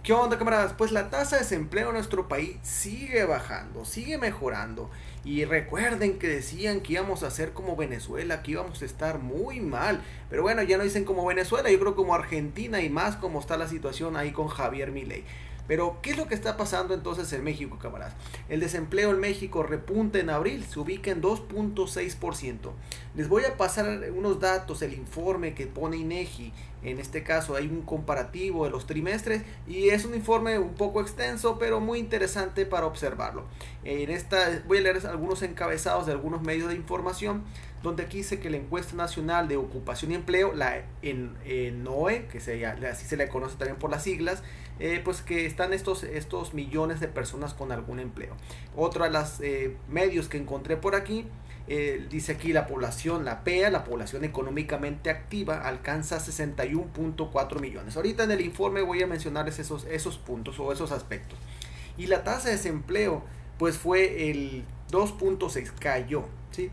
¿Qué onda, camaradas? Pues la tasa de desempleo en nuestro país sigue bajando, sigue mejorando. Y recuerden que decían que íbamos a ser como Venezuela, que íbamos a estar muy mal. Pero bueno, ya no dicen como Venezuela, yo creo como Argentina y más como está la situación ahí con Javier Milei. Pero, ¿qué es lo que está pasando entonces en México, camaradas? El desempleo en México repunta en abril, se ubica en 2.6%. Les voy a pasar unos datos, el informe que pone INEGI. En este caso hay un comparativo de los trimestres y es un informe un poco extenso, pero muy interesante para observarlo. En esta voy a leer algunos encabezados de algunos medios de información, donde aquí dice que la encuesta nacional de ocupación y empleo, la ENOE, que así se le conoce también por las siglas, pues que están estos millones de personas con algún empleo. Otro de los medios que encontré por aquí, dice aquí la población, la PEA, la población económicamente activa, alcanza 61.4 millones. Ahorita en el informe voy a mencionarles esos puntos o esos aspectos. Y la tasa de desempleo, pues fue el 2.6, cayó, ¿sí?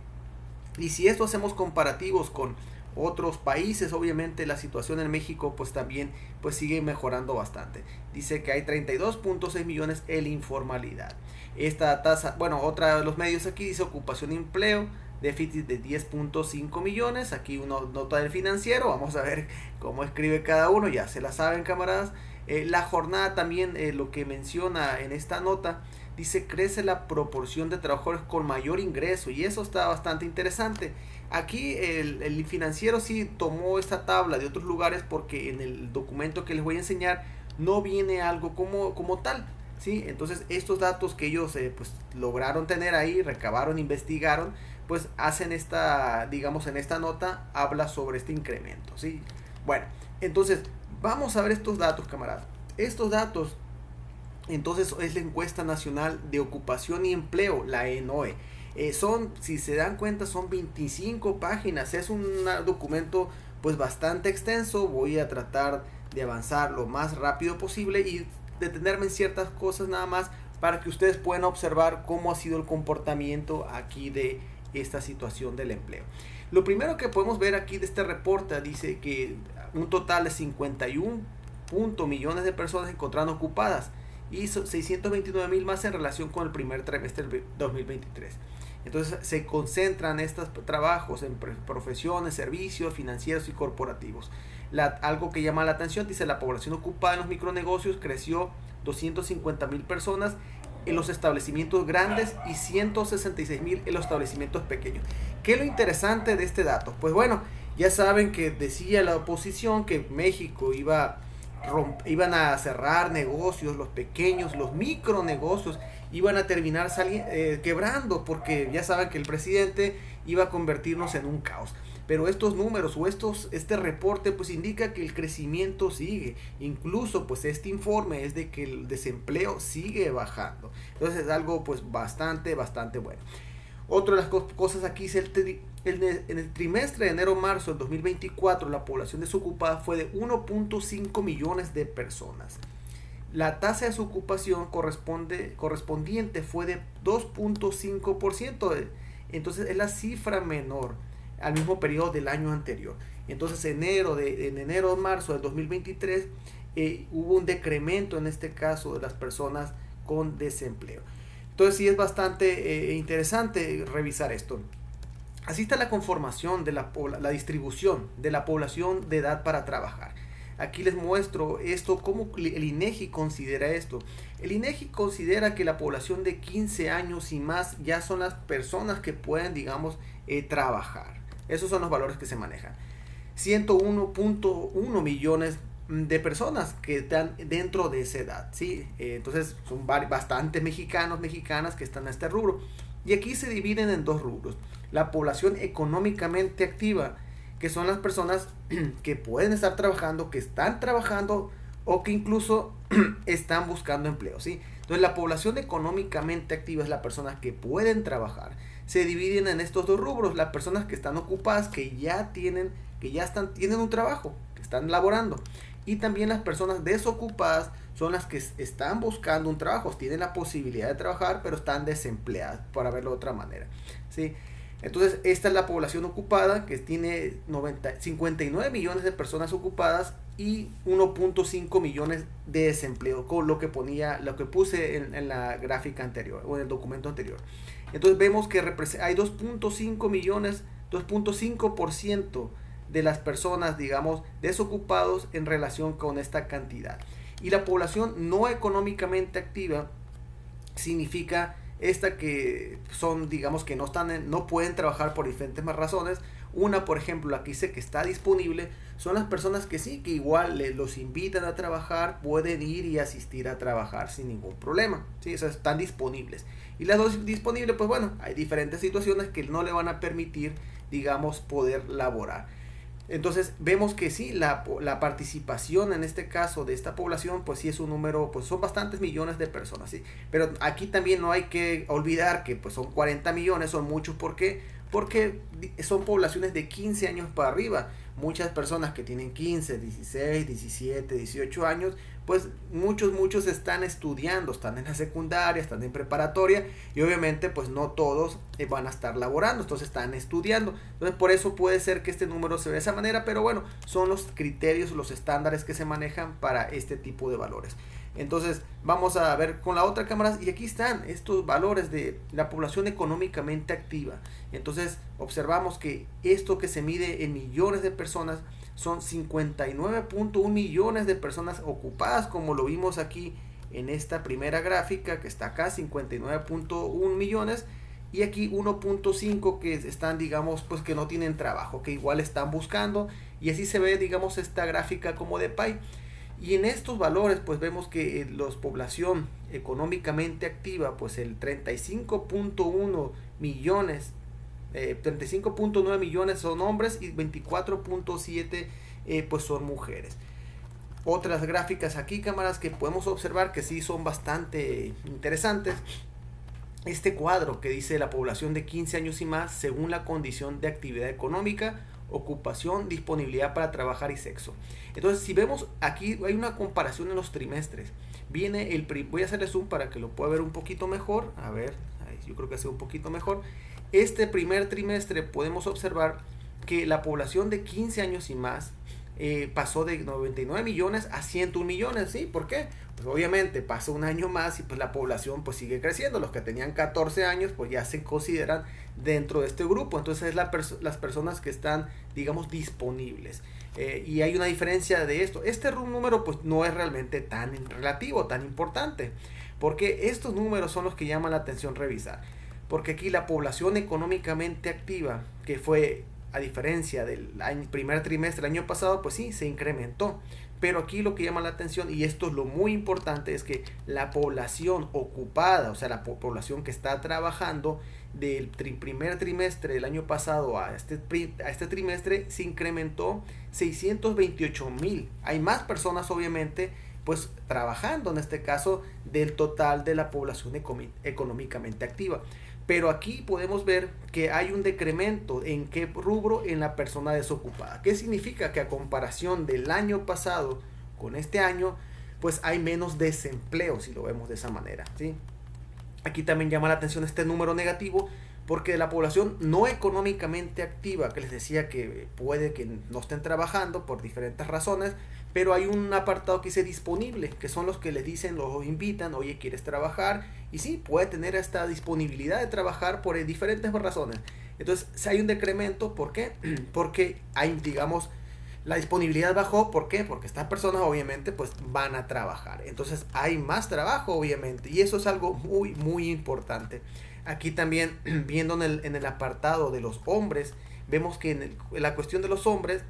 Y si esto hacemos comparativos con otros países, obviamente la situación en México pues también pues sigue mejorando bastante. Dice que hay 32.6 millones en informalidad. Esta tasa, bueno, otra de los medios aquí dice ocupación y empleo, déficit de 10.5 millones. Aquí una nota del Financiero, vamos a ver cómo escribe cada uno, ya se la saben, camaradas. La jornada también, lo que menciona en esta nota, dice crece la proporción de trabajadores con mayor ingreso, y eso está bastante interesante. Aquí el Financiero sí tomó esta tabla de otros lugares, porque en el documento que les voy a enseñar no viene algo como tal, ¿sí? Entonces estos datos que ellos pues lograron tener ahí, recabaron, investigaron, pues hacen esta, digamos, en esta nota habla sobre este incremento, ¿sí? Bueno, entonces vamos a ver estos datos, camaradas. Estos datos, entonces, es la encuesta nacional de ocupación y empleo, la ENOE. Si se dan cuenta, son 25 páginas. Es un documento pues bastante extenso. Voy a tratar de avanzar lo más rápido posible y detenerme en ciertas cosas nada más, para que ustedes puedan observar cómo ha sido el comportamiento aquí de esta situación del empleo. Lo primero que podemos ver aquí de este reporte dice que un total de 51 millones de personas encontraron ocupadas, y 629,000 más en relación con el primer trimestre del 2023. Entonces se concentran estos trabajos en profesiones, servicios financieros y corporativos. Algo que llama la atención, dice la población ocupada en los micronegocios creció 250,000 personas en los establecimientos grandes y 166,000 en los establecimientos pequeños. ¿Qué es lo interesante de este dato? Pues bueno, ya saben que decía la oposición que México iban a cerrar negocios, los pequeños, los micronegocios iban a terminar quebrando, porque ya saben que el presidente iba a convertirnos en un caos. Pero estos números o este reporte pues indica que el crecimiento sigue. Incluso pues este informe es de que el desempleo sigue bajando. Entonces es algo pues bastante bueno. Otra de las cosas aquí es en el trimestre de enero-marzo del 2024, la población desocupada fue de 1.5 millones de personas. La tasa de desocupación correspondiente fue de 2.5%. Entonces es la cifra menor al mismo periodo del año anterior. Entonces en enero-marzo del 2023 hubo un decremento en este caso de las personas con desempleo. Entonces sí es bastante interesante revisar esto. Así está la conformación de la distribución de la población de edad para trabajar. Aquí les muestro esto, cómo el INEGI considera esto. El INEGI considera que la población de 15 años y más ya son las personas que pueden, digamos, trabajar. Esos son los valores que se manejan. 101.1 millones de personas que están dentro de esa edad, ¿sí? Entonces son bastantes mexicanas que están en este rubro. Y aquí se dividen en dos rubros. La población económicamente activa, que son las personas que pueden estar trabajando, que están trabajando o que incluso están buscando empleo, ¿sí? Entonces la población económicamente activa es la persona que pueden trabajar. Se dividen en estos dos rubros: las personas que están ocupadas, que ya tienen un trabajo, que están laborando, y también las personas desocupadas son las que están buscando un trabajo, tienen la posibilidad de trabajar pero están desempleadas, para verlo de otra manera, ¿sí? Entonces esta es la población ocupada, que tiene 59 millones de personas ocupadas, y 1.5 millones de desempleo, con lo que puse en la gráfica anterior o en el documento anterior. Entonces vemos que hay 2.5 millones, 2.5% de las personas, digamos, desocupados en relación con esta cantidad. Y la población no económicamente activa significa esta que son, digamos, que no pueden trabajar por diferentes más razones. Una, por ejemplo, la que dice que está disponible, son las personas que sí, que igual los invitan a trabajar, pueden ir y asistir a trabajar sin ningún problema, ¿sí? Esas están disponibles. Y las dos disponibles, pues bueno, hay diferentes situaciones que no le van a permitir, digamos, poder laborar. Entonces vemos que sí, la participación en este caso de esta población, pues sí es un número, pues son bastantes millones de personas, ¿sí? Pero aquí también no hay que olvidar que pues son 40 millones, son muchos. ¿Por qué? Porque son poblaciones de 15 años para arriba. Muchas personas que tienen 15, 16, 17, 18 años, pues muchos están estudiando, están en la secundaria, están en preparatoria, y obviamente pues no todos van a estar laborando, entonces están estudiando. Entonces por eso puede ser que este número se ve de esa manera, pero bueno, son los criterios, los estándares que se manejan para este tipo de valores. Entonces vamos a ver con la otra cámara, y aquí están estos valores de la población económicamente activa. Entonces observamos que esto que se mide en millones de personas son 59.1 millones de personas ocupadas, como lo vimos aquí en esta primera gráfica que está acá, 59.1 millones, y aquí 1.5 que están, digamos, pues que no tienen trabajo, que igual están buscando, y así se ve, digamos, esta gráfica como de pie. Y en estos valores pues vemos que la población económicamente activa, pues el 35.1 millones, 35.9 millones son hombres y 24.7 pues son mujeres. Otras gráficas aquí, cámaras, que podemos observar que sí son bastante interesantes. Este cuadro que dice la población de 15 años y más según la condición de actividad económica, ocupación, disponibilidad para trabajar y sexo. Entonces, si vemos aquí, hay una comparación en los trimestres. Voy a hacerle zoom para que lo pueda ver un poquito mejor. A ver, yo creo que hace un poquito mejor. Este primer trimestre podemos observar que la población de 15 años y más pasó de 99 millones a 101 millones. ¿Sí? ¿Por qué? Pues obviamente pasó un año más y pues la población pues sigue creciendo. Los que tenían 14 años pues ya se consideran dentro de este grupo. Entonces es las personas que están, digamos, disponibles. Y hay una diferencia de esto. Este número pues no es realmente tan relativo, tan importante, porque estos números son los que llaman la atención revisar. Porque aquí la población económicamente activa, que fue a diferencia del primer trimestre del año pasado, pues sí, se incrementó. Pero aquí lo que llama la atención, y esto es lo muy importante, es que la población ocupada, o sea, la población que está trabajando del primer trimestre del año pasado a este trimestre, se incrementó 628,000. Hay más personas, obviamente, pues trabajando en este caso del total de la población económicamente activa. Pero aquí podemos ver que hay un decremento. ¿En qué rubro? En la persona desocupada. ¿Qué significa? Que a comparación del año pasado con este año, pues hay menos desempleo, si lo vemos de esa manera, ¿sí? Aquí también llama la atención este número negativo, porque la población no económicamente activa, que les decía que puede que no estén trabajando por diferentes razones, pero hay un apartado que dice disponible, que son los que les dicen, los invitan, oye, ¿quieres trabajar? Y sí, puede tener esta disponibilidad de trabajar por diferentes razones. Entonces, si hay un decremento, ¿por qué? Porque hay, digamos, la disponibilidad bajó. ¿Por qué? Porque estas personas obviamente pues van a trabajar. Entonces hay más trabajo obviamente. Y eso es algo muy muy importante. Aquí también viendo en el apartado de los hombres, vemos que en la cuestión de los hombres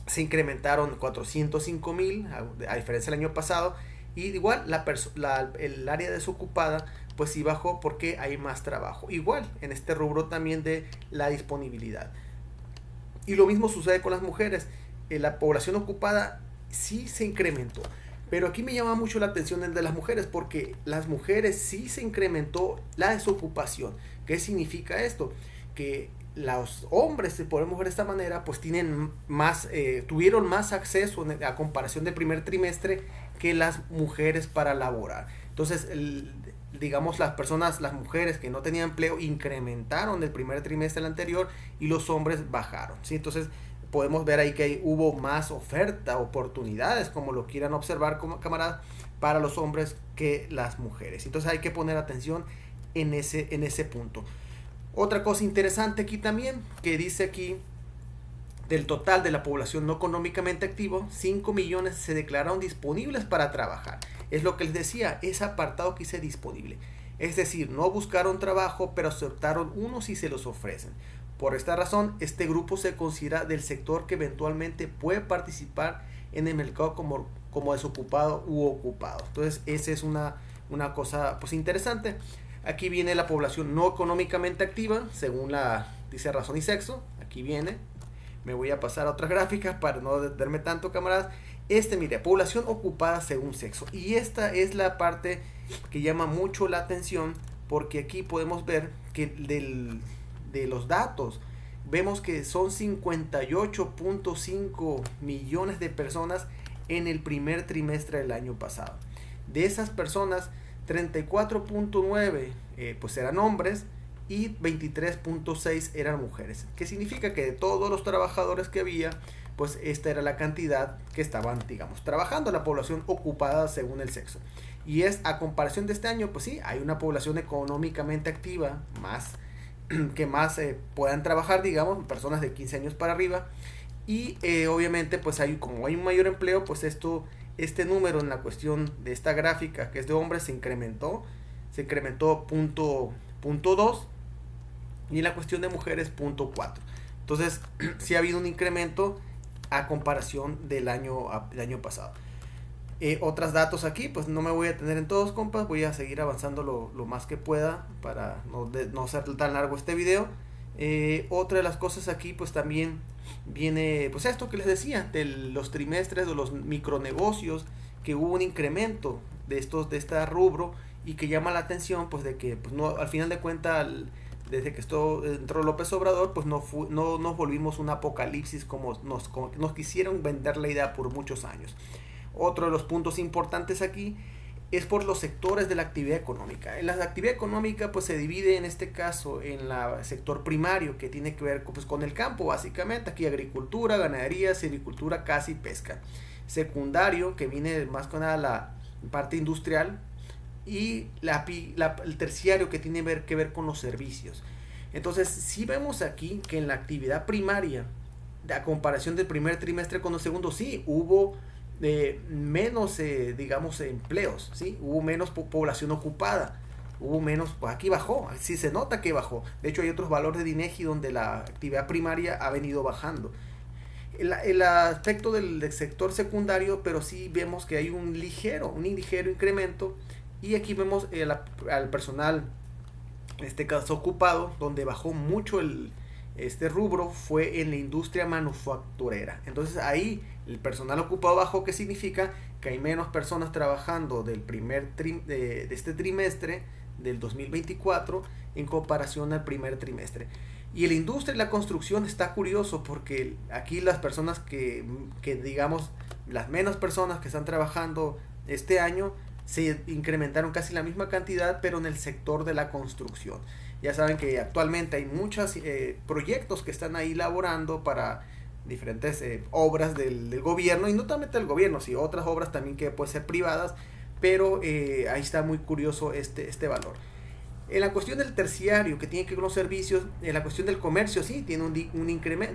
se incrementaron 405,000 a diferencia del año pasado. Y igual el área desocupada pues sí bajó porque hay más trabajo. Igual en este rubro también de la disponibilidad. Y lo mismo sucede con las mujeres. La población ocupada sí se incrementó. Pero aquí me llama mucho la atención el de las mujeres, porque las mujeres sí se incrementó la desocupación. ¿Qué significa esto? Que los hombres, si podemos ver de esta manera, pues tuvieron más acceso a comparación del primer trimestre que las mujeres para laborar. Entonces, digamos, las mujeres que no tenían empleo incrementaron del primer trimestre al anterior y los hombres bajaron, ¿sí? Entonces, podemos ver ahí que hubo más oferta, oportunidades, como lo quieran observar como camaradas, para los hombres que las mujeres. Entonces hay que poner atención en ese punto. Otra cosa interesante aquí también, que dice aquí, del total de la población no económicamente activo, 5 millones se declararon disponibles para trabajar. Es lo que les decía, ese apartado que dice disponible. Es decir, no buscaron trabajo, pero aceptaron uno si se los ofrecen. Por esta razón, este grupo se considera del sector que eventualmente puede participar en el mercado como desocupado u ocupado. Entonces, esa es una cosa pues interesante. Aquí viene la población no económicamente activa, según dice razón y sexo. Aquí viene. Me voy a pasar a otras gráficas para no detenerme tanto, camaradas. Mire, población ocupada según sexo. Y esta es la parte que llama mucho la atención, porque aquí podemos ver que de los datos, vemos que son 58.5 millones de personas en el primer trimestre del año pasado. De esas personas, 34.9 pues eran hombres y 23.6 eran mujeres. ¿Qué significa? Que de todos los trabajadores que había, pues esta era la cantidad que estaban, digamos, trabajando, la población ocupada según el sexo. Y es a comparación de este año, pues sí, hay una población económicamente activa, más que más puedan trabajar, digamos, personas de 15 años para arriba. Y obviamente, pues como hay un mayor empleo, pues este número en la cuestión de esta gráfica, que es de hombres, se incrementó punto 2, y en la cuestión de mujeres 0.4. Entonces sí ha habido un incremento a comparación del año pasado. Otros datos aquí, pues no me voy a tener en todos, compas, voy a seguir avanzando lo más que pueda para no ser tan largo este video. Otra de las cosas aquí, pues también viene pues esto que les decía, de los trimestres de los micronegocios, que hubo un incremento de este rubro, y que llama la atención, pues de que pues no, al final de cuentas, desde que entró López Obrador, pues no nos volvimos un apocalipsis como nos quisieron vender la idea por muchos años. Otro de los puntos importantes aquí es por los sectores de la actividad económica. En la actividad económica pues se divide en este caso en el sector primario, que tiene que ver pues con el campo básicamente, aquí agricultura, ganadería, silvicultura, caza y pesca. Secundario, que viene más con la parte industrial, y el terciario, que tiene que ver con los servicios. Entonces si vemos aquí que en la actividad primaria, a comparación del primer trimestre con el segundo, sí hubo menos digamos empleos, ¿sí? Hubo menos población ocupada, hubo menos, pues aquí bajó, sí se nota que bajó. De hecho hay otros valores de INEGI donde la actividad primaria ha venido bajando. El aspecto del sector secundario, pero sí vemos que hay un ligero incremento. Y aquí vemos al personal, en este caso ocupado, donde bajó mucho este rubro, fue en la industria manufacturera. Entonces ahí el personal ocupado bajó, que significa que hay menos personas trabajando de este trimestre del 2024 en comparación al primer trimestre. Y en la industria y la construcción está curioso, porque aquí las personas que digamos, las menos personas que están trabajando este año, se incrementaron casi la misma cantidad, pero en el sector de la construcción. Ya saben que actualmente hay muchos proyectos que están ahí laborando para diferentes obras del gobierno, y no solamente del gobierno, sino otras obras también que pueden ser privadas, pero ahí está muy curioso este valor. En la cuestión del terciario, que tiene que ver con los servicios, en la cuestión del comercio, sí, tiene un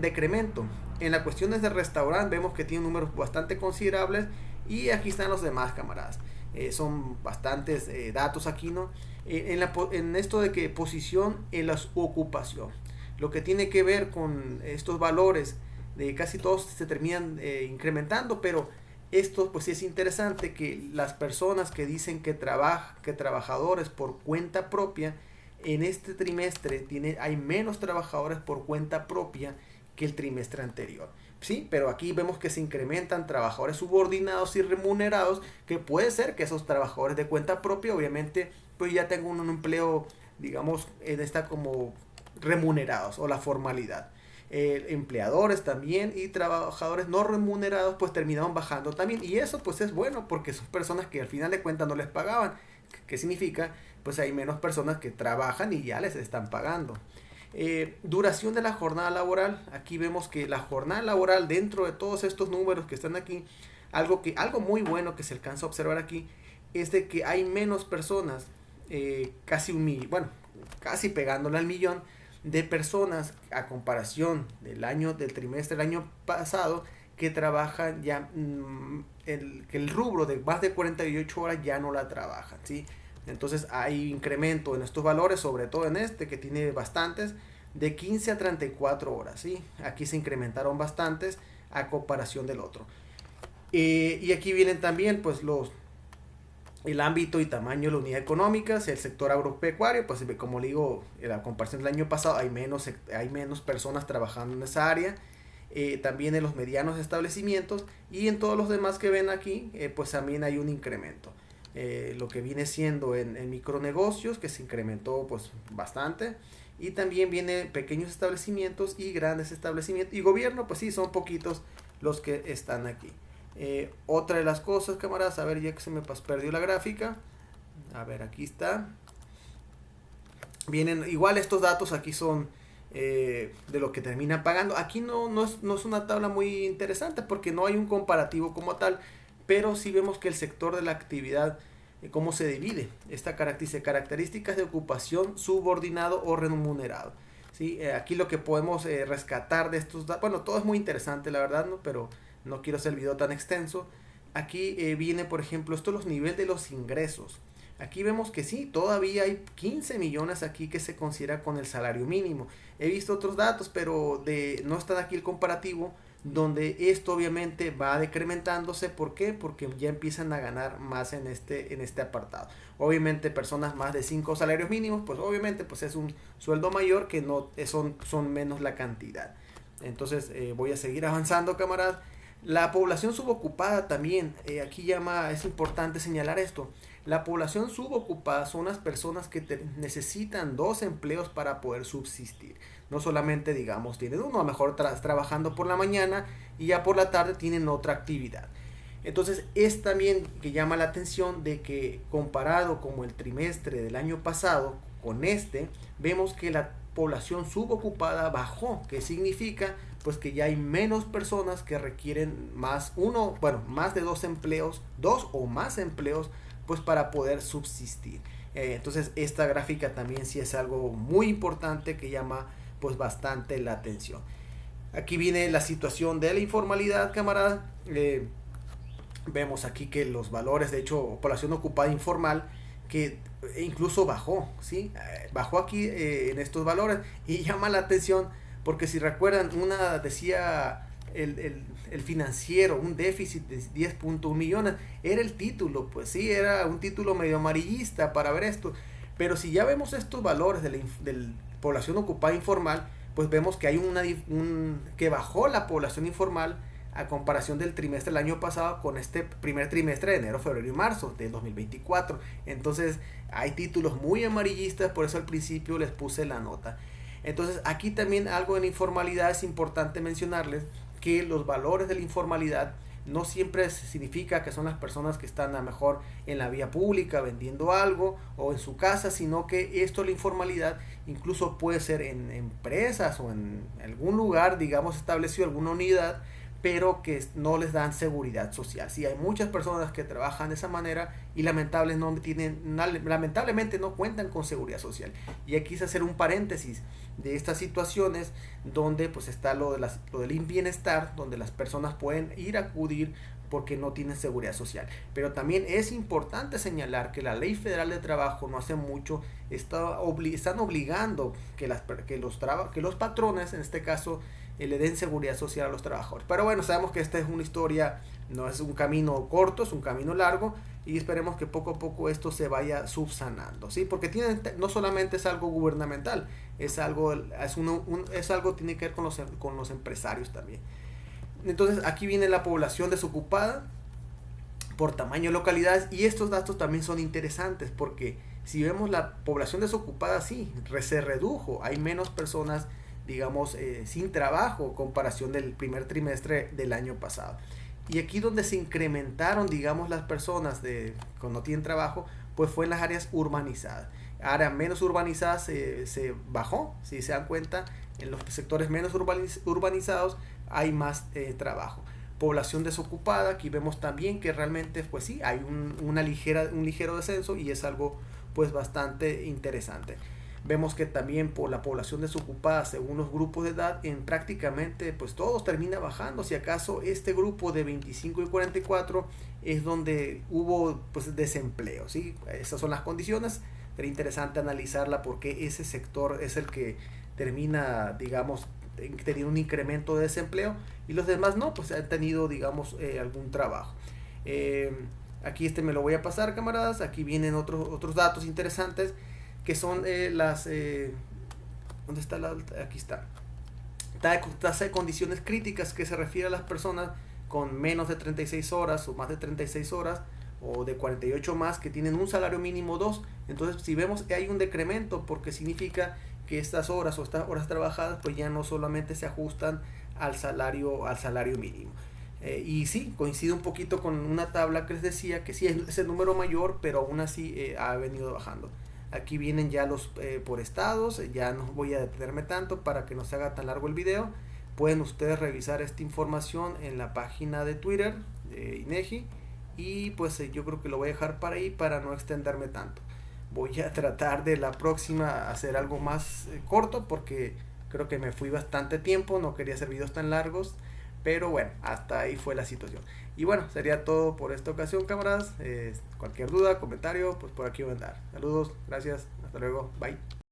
decremento. En la cuestión del restaurante, vemos que tiene números bastante considerables, y aquí están los demás, camaradas. Son bastantes datos aquí, ¿no? En esto de que posición en la ocupación, lo que tiene que ver con estos valores, de casi todos se terminan incrementando, pero esto pues es interesante, que las personas que dicen que trabajadores por cuenta propia, en este trimestre hay menos trabajadores por cuenta propia que el trimestre anterior. Sí, pero aquí vemos que se incrementan trabajadores subordinados y remunerados, que puede ser que esos trabajadores de cuenta propia, obviamente, pues ya tengan un empleo, digamos, está como remunerados, o la formalidad. Empleadores también y trabajadores no remunerados pues terminaron bajando también, y eso pues es bueno, porque son personas que al final de cuentas no les pagaban. ¿Qué significa? Pues hay menos personas que trabajan y ya les están pagando. Duración de la jornada laboral. Aquí vemos que la jornada laboral, dentro de todos estos números que están aquí, algo muy bueno que se alcanza a observar aquí es de que hay menos personas, casi pegándole al millón de personas a comparación del trimestre del año pasado, que trabajan ya, que el rubro de más de 48 horas ya no la trabajan, ¿sí? Entonces hay incremento en estos valores, sobre todo en este que tiene bastantes, de 15 a 34 horas, ¿sí? Aquí se incrementaron bastantes a comparación del otro. Y aquí vienen también pues el ámbito y tamaño de la unidad económica. El sector agropecuario, pues como le digo, en la comparación del año pasado hay menos personas trabajando en esa área. También en los medianos establecimientos, y en todos los demás que ven aquí, pues también hay un incremento. Lo que viene siendo en micronegocios, que se incrementó pues bastante, y también viene pequeños establecimientos y grandes establecimientos, y gobierno, pues sí, son poquitos los que están aquí. Otra de las cosas, camaradas, a ver, ya que se me perdió la gráfica, a ver, aquí está. Vienen igual estos datos, aquí son de lo que terminan pagando. Aquí no es una tabla muy interesante porque no hay un comparativo como tal, pero sí vemos que el sector de la actividad, cómo se divide. Esta características de ocupación, subordinado o remunerado, ¿sí? Aquí lo que podemos rescatar de estos datos, bueno, todo es muy interesante la verdad, ¿no? Pero no quiero hacer el video tan extenso. Aquí viene, por ejemplo, esto, los niveles de los ingresos. Aquí vemos que sí, todavía hay 15 millones aquí que se considera con el salario mínimo. He visto otros datos, pero no está aquí el comparativo, donde esto obviamente va decrementándose. ¿Por qué? Porque ya empiezan a ganar más en este apartado. Obviamente personas más de 5 salarios mínimos, pues obviamente pues es un sueldo mayor, que no son menos la cantidad. Entonces voy a seguir avanzando, camaradas. La población subocupada también, aquí es importante señalar esto. La población subocupada son las personas que necesitan 2 empleos para poder subsistir. No solamente, digamos, tienen uno, a lo mejor trabajando por la mañana y ya por la tarde tienen otra actividad. Entonces es también que llama la atención de que, comparado como el trimestre del año pasado con vemos que la población subocupada bajó, que significa pues que ya hay menos personas que requieren más de 2 empleos, 2 o más empleos, pues para poder subsistir. Entonces esta gráfica también sí es algo muy importante que llama pues bastante la atención. Aquí viene la situación de la informalidad, camarada. Vemos aquí que los valores, de hecho, población ocupada informal, que incluso bajó, ¿sí? Bajó aquí en estos valores, y llama la atención porque, si recuerdan, una decía el financiero, un déficit de 10.1 millones, era el título, pues sí, era un título medio amarillista para ver esto, pero si ya vemos estos valores de la población ocupada informal, pues vemos que hay que bajó la población informal a comparación del trimestre del año pasado con este primer trimestre de enero, febrero y marzo del 2024. Entonces hay títulos muy amarillistas, por eso al principio les puse la nota. Entonces aquí también algo en informalidad es importante mencionarles, que los valores de la informalidad no siempre significa que son las personas que están a lo mejor en la vía pública vendiendo algo o en su casa, sino que la informalidad incluso puede ser en empresas o en algún lugar, digamos, establecido alguna unidad, pero que no les dan seguridad social. Sí, hay muchas personas que trabajan de esa manera y lamentablemente no cuentan con seguridad social. Y aquí quise hacer un paréntesis de estas situaciones donde pues está lo del bienestar, donde las personas pueden acudir porque no tienen seguridad social. Pero también es importante señalar que la Ley Federal de Trabajo no hace mucho están obligando que los patrones, en este caso, le den seguridad social a los trabajadores. Pero bueno, sabemos que esta es una historia, no es un camino corto, es un camino largo, y esperemos que poco a poco esto se vaya subsanando, ¿sí? Porque no solamente es algo gubernamental, es algo tiene que ver con los empresarios también. Entonces aquí viene la población desocupada por tamaño de localidades, y estos datos también son interesantes porque si vemos la población desocupada, sí, se redujo, hay menos personas, digamos, sin trabajo, comparación del primer trimestre del año pasado. Y aquí donde se incrementaron, digamos, las personas cuando no tienen trabajo, pues fue en las áreas urbanizadas. Áreas menos urbanizadas se bajó, si se dan cuenta, en los sectores menos urbanizados hay más trabajo. Población desocupada, aquí vemos también que realmente, pues sí, hay un ligero descenso y es algo pues bastante interesante. Vemos que también por la población desocupada según los grupos de edad, en prácticamente pues todos termina bajando. Si acaso este grupo de 25 y 44 es donde hubo pues desempleo, ¿sí? Esas son las condiciones. Sería interesante analizarla porque ese sector es el que termina, digamos, teniendo un incremento de desempleo y los demás no, pues han tenido, digamos, algún trabajo. Eh, Aquí me lo voy a pasar, camaradas. Aquí vienen otros datos interesantes que son ¿dónde está aquí está? Tasa de condiciones críticas, que se refiere a las personas con menos de 36 horas o más de 36 horas o de 48 más que tienen un salario mínimo 2. Entonces, si vemos que hay un decremento, porque significa que estas horas o estas horas trabajadas pues ya no solamente se ajustan al salario mínimo. Y sí, coincide un poquito con una tabla que les decía que sí es el número mayor, pero aún así ha venido bajando. Aquí vienen ya los por estados, ya no voy a detenerme tanto para que no se haga tan largo el video. Pueden ustedes revisar esta información en la página de Twitter de INEGI y pues yo creo que lo voy a dejar para ahí para no extenderme tanto. Voy a tratar de la próxima hacer algo más corto porque creo que me fui bastante tiempo, no quería hacer videos tan largos, pero bueno, hasta ahí fue la situación. Y bueno, sería todo por esta ocasión, camaradas. Cualquier duda, comentario, pues por aquí voy a andar. Saludos, gracias, hasta luego, bye.